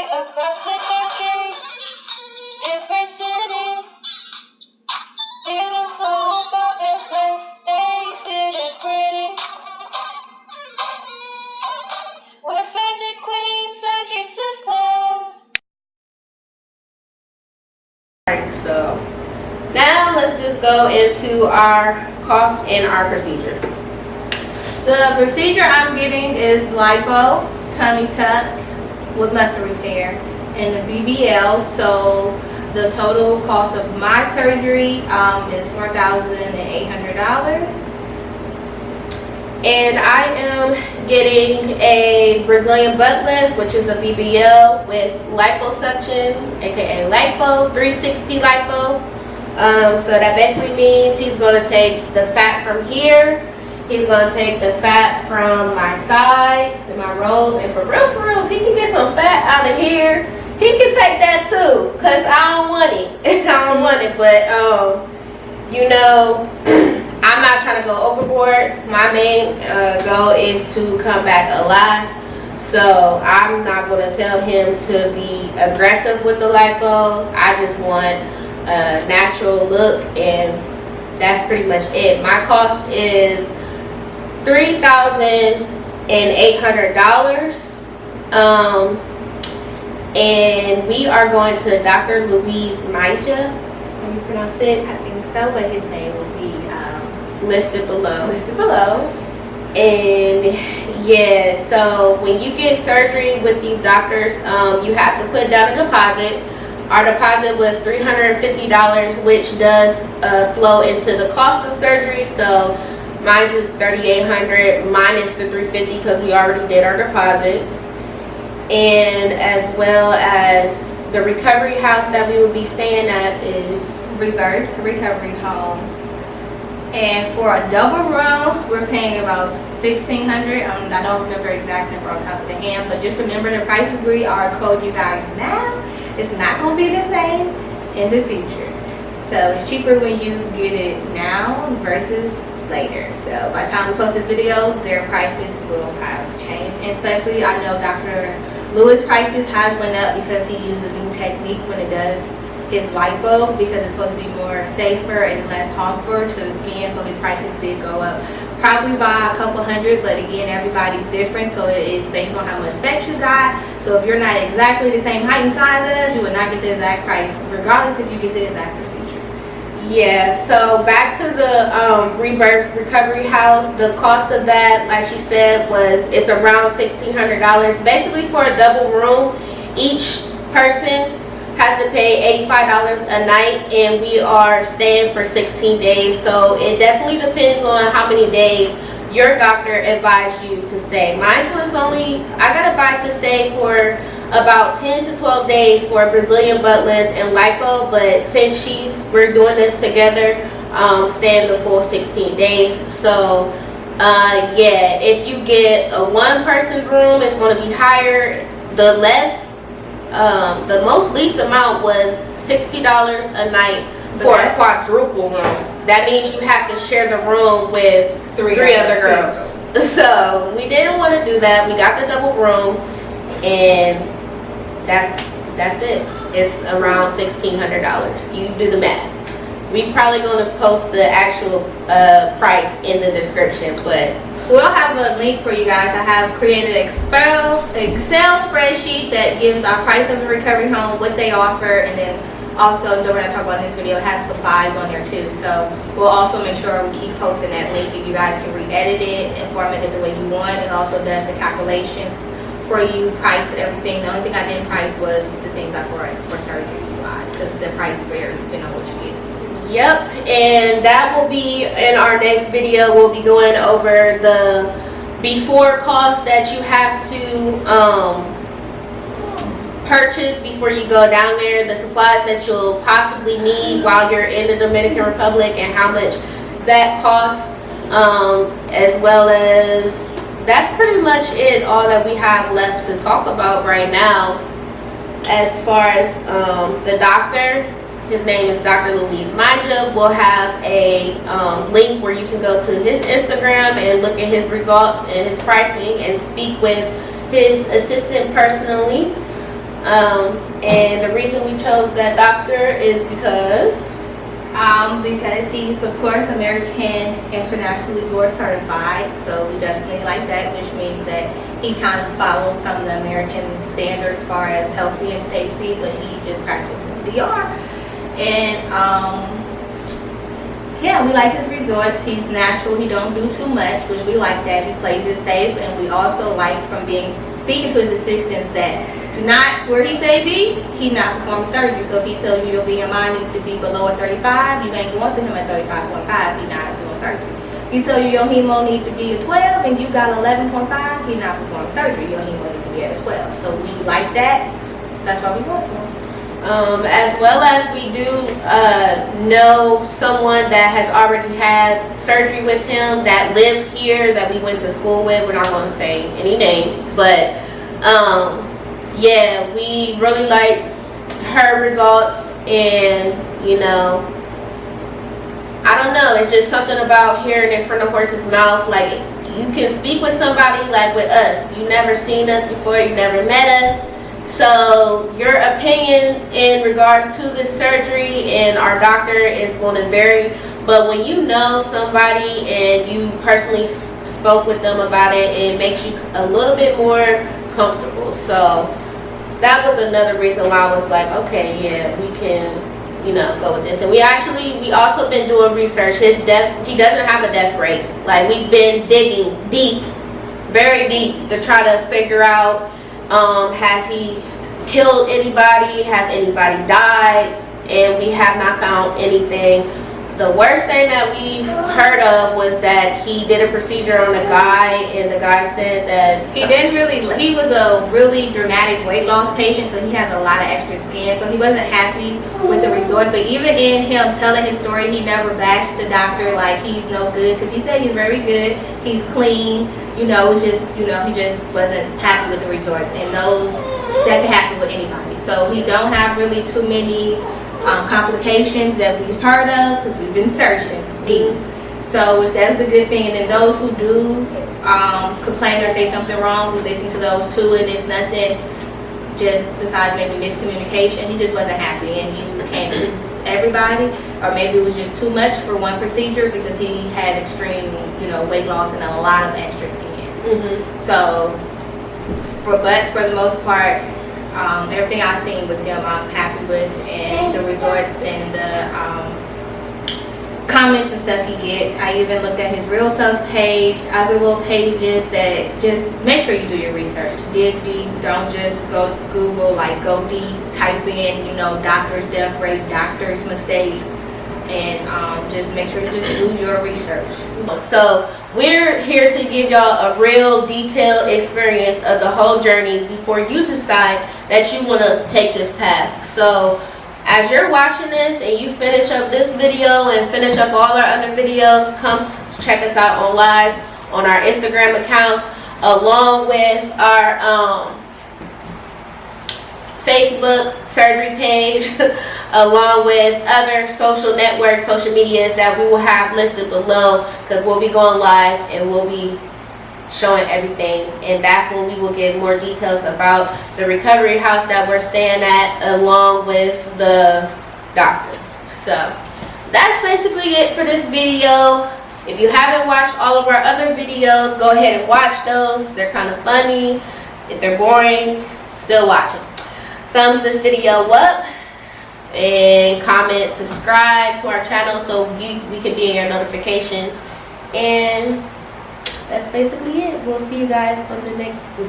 across the country, different cities, beautiful public place, they did it pretty. We're surgery queens, surgery sisters. Alright, so now let's just go into our cost and our procedure. The procedure I'm getting is lipo, tummy tuck with muscle repair, and the BBL. So the total cost of my surgery is $4,800. And I am getting a Brazilian butt lift, which is a BBL with liposuction, aka lipo, 360 lipo. So that basically means he's going to take the fat from here. He's going to take the fat from my sides and my rolls. And for real, if he can get some fat out of here, he can take that too. Because I don't want it. I don't want it. But, you know, I'm not trying to go overboard. My main goal is to come back alive. So I'm not going to tell him to be aggressive with the lipo. I just want a natural look, and that's pretty much it. My cost is $3,800. And we are going to Dr. Louise Mejia. How do you pronounce it? I think so, but his name will be listed below. And yeah, so when you get surgery with these doctors, you have to put down a deposit. Our deposit was $350, which does flow into the cost of surgery. So mine is $3,800 minus the $350 because we already did our deposit, and as well as the recovery house that we will be staying at is Rebirth recovery home. And for a double room, we're paying about $1,600. I don't remember exact number on top of the hand, but just remember the prices we are quoting you guys now. It's not going to be the same in the future. So it's cheaper when you get it now versus later. So by the time we post this video, their prices will have changed. And especially, I know Dr. Lewis' prices has went up because he used a new technique when it does his lipo, because it's supposed to be more safer and less harmful to the skin. So his prices did go up probably by a couple hundred, but again, everybody's different, so it's based on how much fat you got. So if you're not exactly the same height and size as us, you would not get the exact price regardless if you get the exact procedure. Yeah, so back to the Rebirth recovery house. The cost of that, like she said, it's around $1,600. Basically, for a double room, each person has to pay $85 a night, and we are staying for 16 days. So it definitely depends on how many days your doctor advised you to stay. Mine was I got advised to stay for about 10 to 12 days for a Brazilian butt lift and lipo, but since we're doing this together, staying the full 16 days. So yeah, if you get a one-person room, it's going to be higher. The most least amount was $60 a night for a quadruple room. That means you have to share the room with three other girls. So we didn't want to do that. We got the double room, and that's it. It's around $1,600. You do the math. We probably going to post the actual price in the description, but we'll have a link for you guys. I have created an Excel spreadsheet that gives our price of the recovery home, what they offer, and then also, when I talk about in this video, it has supplies on there too. So we'll also make sure we keep posting that link, and you guys can re-edit it and format it the way you want. It also does the calculations for you, price everything. The only thing I didn't price was the things I bought for surgery because the price varies depending on what you get. Yep, and that will be in our next video. We'll be going over the before cost that you have to purchase before you go down there, the supplies that you'll possibly need while you're in the Dominican Republic, and how much that costs, as well as that's pretty much it, all that we have left to talk about right now. As far as the doctor, his name is Dr. Louise Mejia. We'll have a link where you can go to his Instagram and look at his results and his pricing and speak with his assistant personally. And the reason we chose that doctor is because he's of course American Internationally Board Certified, so we definitely like that, which means that he kind of follows some of the American standards as far as healthy and safety, but he just practices in the DR. And yeah, we like his resorts. He's natural, he don't do too much, which we like that. He plays it safe, and we also like from speaking to his assistants that if you're not where he say be, he not performing surgery. So if he tell you your BMI needs to be below a 35, you ain't going to him at 35.5, he not doing surgery. If he tell you your hemo need to be a 12 and you got 11.5, he not performing surgery, your hemo need to be at a 12. So we like that, that's why we go to him. As well as we do know someone that has already had surgery with him that lives here that we went to school with. We're not going to say any names, but yeah, we really like her results, and you know, I don't know, it's just something about hearing it from the horse's mouth. Like, you can speak with somebody like with us. You never seen us before, you never met us. So your opinion in regards to this surgery and our doctor is going to vary. But when you know somebody and you personally spoke with them about it, it makes you a little bit more comfortable. So that was another reason why I was like, okay, yeah, we can, you know, go with this. And we also been doing research. He doesn't have a death rate. Like, we've been digging deep, very deep, to try to figure out, has he killed anybody? Has anybody died? And we have not found anything. The worst thing that we heard of was that he did a procedure on a guy, and the guy said that he was a really dramatic weight loss patient, so he had a lot of extra skin, so he wasn't happy with the results. But even in him telling his story, he never bashed the doctor like he's no good, because he said he's very good, he's clean, you know, it's just, you know, he just wasn't happy with the results, and those that can happen with anybody. So he don't have really too many complications that we've heard of, because we've been searching deep. So that's the good thing. And then those who do complain or say something wrong, we listen to those too, and it's nothing just besides maybe miscommunication. He just wasn't happy, and you can't please everybody, or maybe it was just too much for one procedure because he had extreme, you know, weight loss and a lot of extra skin. So for the most part, everything I've seen with him, I'm happy with, and the resorts and the comments and stuff he get. I even looked at his Real Self page, other little pages that just make sure you do your research. Dig deep. Don't just go Google, like go deep, type in, you know, doctor's death rate, doctor's mistake, and just make sure you just do your research. So we're here to give y'all a real detailed experience of the whole journey before you decide that you want to take this path. So as you're watching this and you finish up this video and finish up all our other videos, come check us out on live on our Instagram accounts, along with our Facebook surgery page, along with other social networks, social medias that we will have listed below, because we'll be going live and we'll be showing everything, and that's when we will give more details about the recovery house that we're staying at, along with the doctor. So that's basically it for this video. If you haven't watched all of our other videos, go ahead and watch those. They're kind of funny. If they're boring, still watch them. Thumbs this video up and comment, subscribe to our channel so we can be in your notifications. And that's basically it. We'll see you guys on the next video.